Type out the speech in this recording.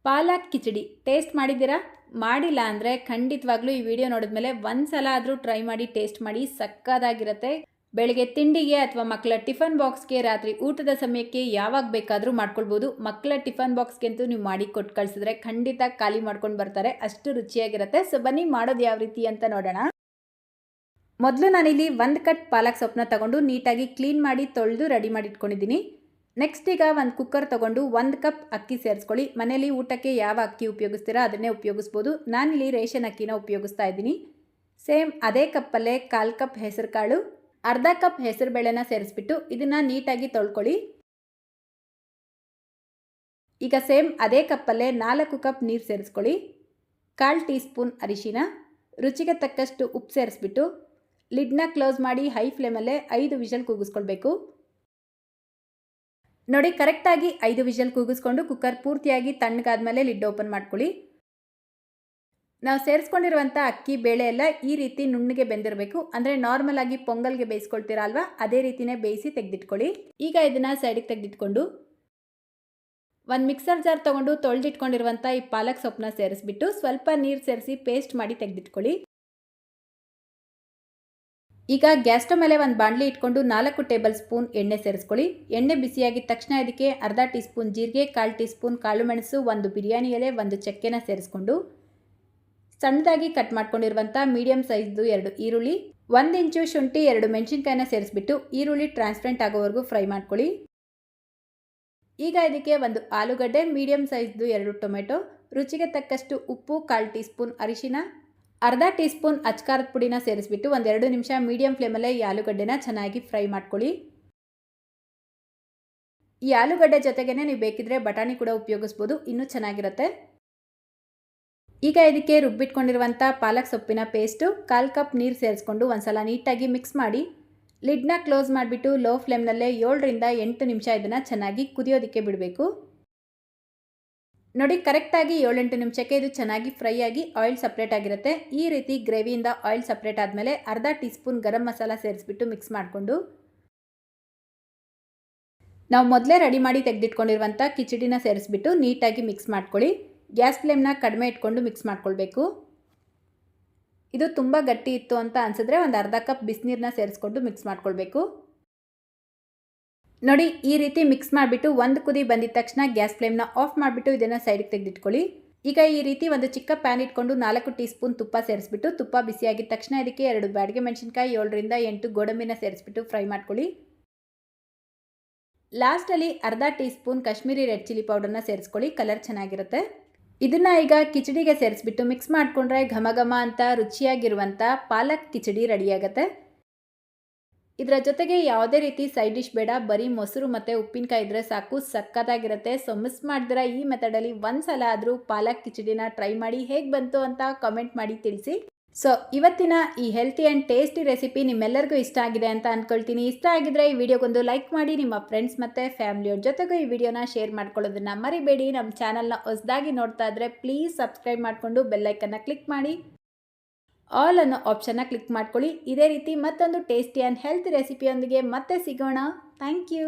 ಪಾಲಕ್ khichdi taste ಮಾಡಿದ್ದೀರಾ? ಮಾಡಿಲ್ಲ ಅಂದರೆ ಖಂಡಿತವಾಗ್ಲೂ ಈ ವಿಡಿಯೋ ನೋಡಿದ್ಮೇಲೆ ಒಂದು ಸಲ ಆದರೂ ಟ್ರೈ ಮಾಡಿ ಟೇಸ್ಟ್ ಮಾಡಿ, ಸಕ್ಕತ್ತಾಗಿರುತ್ತೆ. ಬೆಳಗ್ಗೆ ತಿಂಡಿಗೆ ಅಥವಾ ಮಕ್ಕಳ ಟಿಫನ್ ಬಾಕ್ಸ್ಗೆ, ರಾತ್ರಿ ಊಟದ ಸಮಯಕ್ಕೆ ಯಾವಾಗ ಬೇಕಾದರೂ ಮಾಡ್ಕೊಳ್ಬೋದು. ಮಕ್ಕಳ ಟಿಫನ್ ಬಾಕ್ಸ್ಗೆಂತೂ ನೀವು ಮಾಡಿ ಕೊಟ್ಟು ಕಳಿಸಿದ್ರೆ ಖಂಡಿತ ಖಾಲಿ ಮಾಡ್ಕೊಂಡು ಬರ್ತಾರೆ, ಅಷ್ಟು ರುಚಿಯಾಗಿರುತ್ತೆ. ಸೊ ಬನ್ನಿ ಮಾಡೋದು ಯಾವ ರೀತಿ ಅಂತ ನೋಡೋಣ. ಮೊದಲು ನಾನಿಲ್ಲಿ 1 ಕಟ್ ಪಾಲಕ್ ಸೊಪ್ಪನ್ನ ತಗೊಂಡು ನೀಟಾಗಿ ಕ್ಲೀನ್ ಮಾಡಿ ತೊಳೆದು ರೆಡಿ ಮಾಡಿ ಇಟ್ಕೊಂಡಿದ್ದೀನಿ. ನೆಕ್ಸ್ಟ್ ಈಗ ಒಂದು ಕುಕ್ಕರ್ ತೊಗೊಂಡು 1 ಕಪ್ ಅಕ್ಕಿ ಸೇರಿಸ್ಕೊಳ್ಳಿ. ಮನೇಲಿ ಊಟಕ್ಕೆ ಯಾವ ಅಕ್ಕಿ ಉಪಯೋಗಿಸ್ತೀರಾ ಅದನ್ನೇ ಉಪಯೋಗಿಸ್ಬೋದು. ನಾನಿಲ್ಲಿ ರೇಷನ್ ಅಕ್ಕಿನ ಉಪಯೋಗಿಸ್ತಾ ಇದ್ದೀನಿ. ಸೇಮ್ ಅದೇ ಕಪ್ಪಲ್ಲೇ 1/4 ಕಪ್ ಹೆಸರು ಕಾಳು, ಅರ್ಧ ಕಪ್ ಹೆಸರು ಬೇಳೆನ ಸೇರಿಸ್ಬಿಟ್ಟು ಇದನ್ನು ನೀಟಾಗಿ ತೊಳ್ಕೊಳ್ಳಿ. ಈಗ ಸೇಮ್ ಅದೇ ಕಪ್ಪಲ್ಲೇ 4 ಕಪ್ ನೀರು ಸೇರಿಸ್ಕೊಳ್ಳಿ. 1/4 ಟೀ ಸ್ಪೂನ್ ಅರಿಶಿನ, ರುಚಿಗೆ ತಕ್ಕಷ್ಟು ಉಪ್ಪು ಸೇರಿಸ್ಬಿಟ್ಟು ಲಿಡ್ನ ಕ್ಲೋಸ್ ಮಾಡಿ ಹೈ ಫ್ಲೇಮಲ್ಲೇ 5 ವಿಷಲ್ ಕೂಗಿಸ್ಕೊಳ್ಬೇಕು. ನೋಡಿ, ಕರೆಕ್ಟಾಗಿ 5 ವಿಷಲ್ ಕೂಗಿಸ್ಕೊಂಡು ಕುಕ್ಕರ್ ಪೂರ್ತಿಯಾಗಿ ತಣ್ಣಗಾದ್ಮೇಲೆ ಲಿಡ್ ಓಪನ್ ಮಾಡ್ಕೊಳ್ಳಿ. ನಾವು ಸೇರಿಸ್ಕೊಂಡಿರುವಂಥ ಅಕ್ಕಿ ಬೇಳೆ ಎಲ್ಲ ಈ ರೀತಿ ನುಣ್ಣಗೆ ಬೆಂದಿರಬೇಕು. ಅಂದರೆ ನಾರ್ಮಲ್ ಆಗಿ ಪೊಂಗಲ್ಗೆ ಬೇಯಿಸ್ಕೊಳ್ತೀರಾ ಅಲ್ವಾ, ಅದೇ ರೀತಿನೇ ಬೇಯಿಸಿ ತೆಗೆದಿಟ್ಕೊಳ್ಳಿ. ಈಗ ಇದನ್ನು ಸೈಡಿಗೆ ತೆಗೆದಿಟ್ಕೊಂಡು ಒಂದು ಮಿಕ್ಸರ್ ಜಾರ್ ತೊಗೊಂಡು ತೊಳೆದಿಟ್ಕೊಂಡಿರುವಂಥ ಈ ಪಾಲಕ್ ಸೊಪ್ಪನ್ನ ಸೇರಿಸ್ಬಿಟ್ಟು ಸ್ವಲ್ಪ ನೀರು ಸೇರಿಸಿ ಪೇಸ್ಟ್ ಮಾಡಿ ತೆಗೆದಿಟ್ಕೊಳ್ಳಿ. ಈಗ ಗ್ಯಾಸ್ ಸ್ಟವ್ ಮೇಲೆ ಒಂದು ಬಾಣಲಿ ಇಟ್ಕೊಂಡು 4 ಟೇಬಲ್ ಸ್ಪೂನ್ ಎಣ್ಣೆ ಸೇರಿಸ್ಕೊಳ್ಳಿ. ಎಣ್ಣೆ ಬಿಸಿಯಾಗಿದ ತಕ್ಷಣ ಇದಕ್ಕೆ ಅರ್ಧ ಟೀ ಸ್ಪೂನ್ ಜೀರಿಗೆ, 1/4 ಟೀ ಸ್ಪೂನ್ ಕಾಳು ಮೆಣಸು, 1 ಬಿರಿಯಾನಿ ಎಲೆ, 1 ಚಕ್ಕೆನ ಸೇರಿಸ್ಕೊಂಡು ಸಣ್ಣದಾಗಿ ಕಟ್ ಮಾಡ್ಕೊಂಡಿರುವಂಥ ಮೀಡಿಯಂ ಸೈಜ್ದು 2 ಈರುಳ್ಳಿ, 1 ಇಂಚು ಶುಂಠಿ, 2 ಮೆಣಸಿನ್ಕಾಯಿನ ಸೇರಿಸ್ಬಿಟ್ಟು ಈರುಳ್ಳಿ ಟ್ರಾನ್ಸ್ಪರೆಂಟ್ ಆಗೋವರೆಗೂ ಫ್ರೈ ಮಾಡ್ಕೊಳ್ಳಿ. ಈಗ ಇದಕ್ಕೆ 1 ಆಲೂಗಡ್ಡೆ, ಮೀಡಿಯಂ ಸೈಜ್ದು 2 ಟೊಮೆಟೊ, ರುಚಿಗೆ ತಕ್ಕಷ್ಟು ಉಪ್ಪು, 1/4 ಟೀ ಸ್ಪೂನ್ ಅರಿಶಿನ, ಅರ್ಧ ಟೀ ಸ್ಪೂನ್ ಅಚ್ಕಾರದ ಪುಡಿನ ಸೇರಿಸ್ಬಿಟ್ಟು 1-2 ನಿಮಿಷ ಮೀಡಿಯಂ ಫ್ಲೇಮಲ್ಲೇ ಈ ಆಲೂಗಡ್ಡೆನ ಚೆನ್ನಾಗಿ ಫ್ರೈ ಮಾಡ್ಕೊಳ್ಳಿ. ಈ ಆಲೂಗಡ್ಡೆ ಜೊತೆಗೇ ನೀವು ಬೇಕಿದ್ರೆ ಬಟಾಣಿ ಕೂಡ ಉಪಯೋಗಿಸ್ಬೋದು, ಇನ್ನೂ ಚೆನ್ನಾಗಿರುತ್ತೆ. ಈಗ ಇದಕ್ಕೆ ರುಬ್ಬಿಟ್ಕೊಂಡಿರುವಂಥ ಪಾಲಕ್ ಸೊಪ್ಪಿನ ಪೇಸ್ಟು 1/4 ಕಪ್ ನೀರು ಸೇರಿಸ್ಕೊಂಡು ಒಂದ್ಸಲ ನೀಟಾಗಿ ಮಿಕ್ಸ್ ಮಾಡಿ ಲಿಡ್ನ ಕ್ಲೋಸ್ ಮಾಡಿಬಿಟ್ಟು ಲೋ ಫ್ಲೇಮ್ನಲ್ಲೇ 7ರಿಂದ 8 ನಿಮಿಷ ಇದನ್ನು ಚೆನ್ನಾಗಿ ಕುದಿಯೋದಕ್ಕೆ ಬಿಡಬೇಕು. ನೋಡಿ, ಕರೆಕ್ಟಾಗಿ 7-8 ನಿಮಿಷಕ್ಕೆ ಇದು ಚೆನ್ನಾಗಿ ಫ್ರೈ ಆಗಿ ಆಯಿಲ್ ಸಪ್ರೇಟ್ ಆಗಿರುತ್ತೆ. ಈ ರೀತಿ ಗ್ರೇವಿಯಿಂದ ಆಯಿಲ್ ಸಪ್ರೇಟ್ ಆದಮೇಲೆ ಅರ್ಧ tea spoon garam masala ಸೇರಿಸ್ಬಿಟ್ಟು mix ಮಾಡಿಕೊಂಡು ನಾವು ಮೊದಲೇ ರೆಡಿ ಮಾಡಿ ತೆಗೆದಿಟ್ಕೊಂಡಿರುವಂಥ ಕಿಚಡಿನ ಸೇರಿಸ್ಬಿಟ್ಟು ನೀಟಾಗಿ ಮಿಕ್ಸ್ ಮಾಡ್ಕೊಳ್ಳಿ. ಗ್ಯಾಸ್ ಫ್ಲೇಮ್ನ ಕಡಿಮೆ ಇಟ್ಕೊಂಡು ಮಿಕ್ಸ್ ಮಾಡ್ಕೊಳ್ಬೇಕು. ಇದು ತುಂಬ ಗಟ್ಟಿ ಇತ್ತು ಅಂತ ಅನಿಸಿದ್ರೆ ಒಂದು ಅರ್ಧ ಕಪ್ ಬಿಸಿನೀರನ್ನ ಸೇರಿಸ್ಕೊಂಡು ಮಿಕ್ಸ್ ಮಾಡ್ಕೊಳ್ಬೇಕು. ನೋಡಿ, ಈ ರೀತಿ ಮಿಕ್ಸ್ ಮಾಡಿಬಿಟ್ಟು 1 ಕುದಿ ಬಂದಿದ ತಕ್ಷಣ ಗ್ಯಾಸ್ ಫ್ಲೇಮ್ನ ಆಫ್ ಮಾಡಿಬಿಟ್ಟು ಇದನ್ನು ಸೈಡಿಗೆ ತೆಗೆದಿಟ್ಕೊಳ್ಳಿ. ಈಗ ಈ ರೀತಿ ಒಂದು ಚಿಕ್ಕ ಪ್ಯಾನ್ ಇಟ್ಕೊಂಡು 4 ಟೀ ಸ್ಪೂನ್ ತುಪ್ಪ ಸೇರಿಸ್ಬಿಟ್ಟು ತುಪ್ಪ ಬಿಸಿಯಾಗಿದ ತಕ್ಷಣ ಇದಕ್ಕೆ 2 ಬ್ಯಾಡಗೆ ಮೆಣಸಿನ್ಕಾಯಿ, 7ರಿಂದ 8 ಗೋಡಂಬಿನ ಸೇರಿಸ್ಬಿಟ್ಟು ಫ್ರೈ ಮಾಡ್ಕೊಳ್ಳಿ. ಲಾಸ್ಟಲ್ಲಿ ಅರ್ಧ teaspoon Kashmiri red chilli ಪೌಡರ್ನ ಸೇರಿಸ್ಕೊಳ್ಳಿ, ಕಲರ್ ಚೆನ್ನಾಗಿರುತ್ತೆ. ಇದನ್ನು ಈಗ ಕಿಚಡಿಗೆ ಸೇರಿಸ್ಬಿಟ್ಟು ಮಿಕ್ಸ್ ಮಾಡಿಕೊಂಡ್ರೆ ಘಮ ಘಮ ಅಂತ ರುಚಿಯಾಗಿರುವಂಥ ಪಾಲಕ್ ಕಿಚಡಿ ರೆಡಿಯಾಗುತ್ತೆ. ಇದರ ಜೊತೆಗೆ ಯಾವುದೇ ರೀತಿ ಸೈಡ್ ಡಿಶ್ ಬೇಡ, ಬರೀ ಮೊಸರು ಮತ್ತು ಉಪ್ಪಿನಕಾಯಿ ಇದ್ದರೆ ಸಾಕು, ಸಕ್ಕತ್ತಾಗಿರುತ್ತೆ. ಸೊ ಮಿಸ್ ಮಾಡಿದ್ರೆ ಈ ಮೆಥಡಲ್ಲಿ ಒಂದು ಸಲ ಆದರೂ ಪಾಲಕ್ ಕಿಚಡಿನ ಟ್ರೈ ಮಾಡಿ, ಹೇಗೆ ಬಂತು ಅಂತ ಕಮೆಂಟ್ ಮಾಡಿ ತಿಳಿಸಿ. ಸೊ ಇವತ್ತಿನ ಈ ಹೆಲ್ತಿ ಆ್ಯಂಡ್ ಟೇಸ್ಟಿ ರೆಸಿಪಿ ನಿಮ್ಮೆಲ್ಲರಿಗೂ ಇಷ್ಟ ಆಗಿದೆ ಅಂತ ಅಂದ್ಕೊಳ್ತೀನಿ. ಇಷ್ಟ ಆಗಿದ್ರೆ ಈ ವಿಡಿಯೋಗೊಂದು ಲೈಕ್ ಮಾಡಿ, ನಿಮ್ಮ ಫ್ರೆಂಡ್ಸ್ ಮತ್ತು ಫ್ಯಾಮಿಲಿಯವ್ರ ಜೊತೆಗೂ ಈ ವಿಡಿಯೋನ ಶೇರ್ ಮಾಡ್ಕೊಳ್ಳೋದನ್ನು ಮರಿಬೇಡಿ. ನಮ್ಮ ಚಾನಲ್ನ ಹೊಸದಾಗಿ ನೋಡ್ತಾ ಇದ್ದರೆ ಪ್ಲೀಸ್ ಸಬ್ಸ್ಕ್ರೈಬ್ ಮಾಡಿಕೊಂಡು ಬೆಲ್ಲೈಕನ್ನ ಕ್ಲಿಕ್ ಮಾಡಿ ಆಲ್ ಅನ್ನೋ ಆಪ್ಷನ್ನ ಕ್ಲಿಕ್ ಮಾಡ್ಕೊಳ್ಳಿ. ಇದೇ ರೀತಿ ಮತ್ತೊಂದು ಟೇಸ್ಟಿ ಆ್ಯಂಡ್ ಹೆಲ್ತಿ ರೆಸಿಪಿಯೊಂದಿಗೆ ಮತ್ತೆ ಸಿಗೋಣ. Thank you.